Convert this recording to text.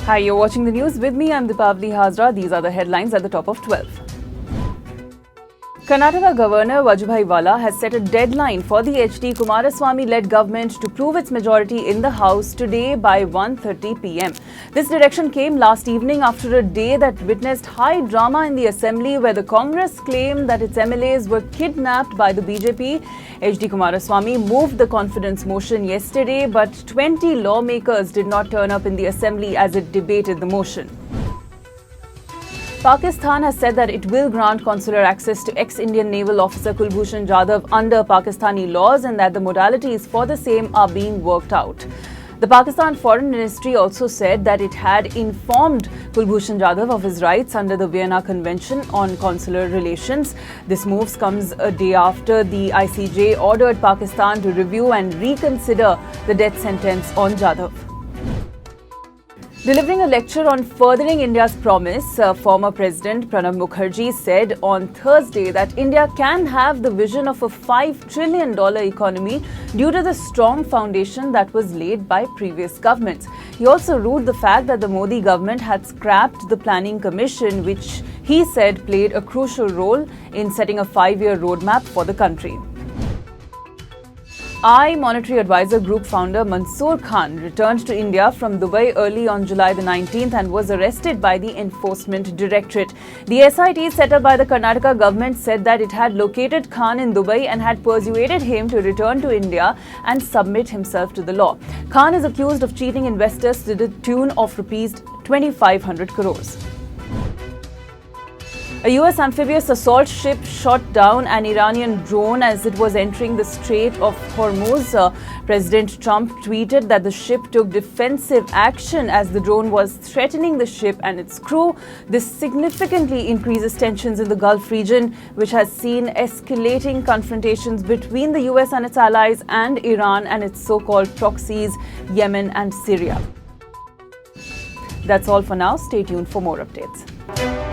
Hi, you're watching the news with me. I'm Deepavali Hazra. These are the headlines at the top of 12. Karnataka Governor Vajubhai Vala has set a deadline for the H.D. Kumaraswamy-led government to prove its majority in the House today by 1:30 p.m. This direction came last evening after a day that witnessed high drama in the Assembly where the Congress claimed that its MLAs were kidnapped by the BJP. H.D. Kumaraswamy moved the confidence motion yesterday, but 20 lawmakers did not turn up in the Assembly as it debated the motion. Pakistan has said that it will grant consular access to ex-Indian naval officer Kulbhushan Jadhav under Pakistani laws and that the modalities for the same are being worked out. The Pakistan Foreign Ministry also said that it had informed Kulbhushan Jadhav of his rights under the Vienna Convention on Consular Relations. This move comes a day after the ICJ ordered Pakistan to review and reconsider the death sentence on Jadhav. Delivering a lecture on furthering India's promise, former President Pranab Mukherjee said on Thursday that India can have the vision of a $5 trillion economy due to the strong foundation that was laid by previous governments. He also ruled the fact that the Modi government had scrapped the Planning Commission, which he said played a crucial role in setting a 5-year roadmap for the country. Monetary Advisor Group founder Mansoor Khan returned to India from Dubai early on July the 19th and was arrested by the Enforcement Directorate. The SIT set up by the Karnataka government said that it had located Khan in Dubai and had persuaded him to return to India and submit himself to the law. Khan is accused of cheating investors to the tune of rupees 2,500 crores. A US amphibious assault ship shot down an Iranian drone as it was entering the Strait of Hormuz. President Trump tweeted that the ship took defensive action as the drone was threatening the ship and its crew. This significantly increases tensions in the Gulf region, which has seen escalating confrontations between the US and its allies and Iran and its so-called proxies, Yemen and Syria. That's all for now. Stay tuned for more updates.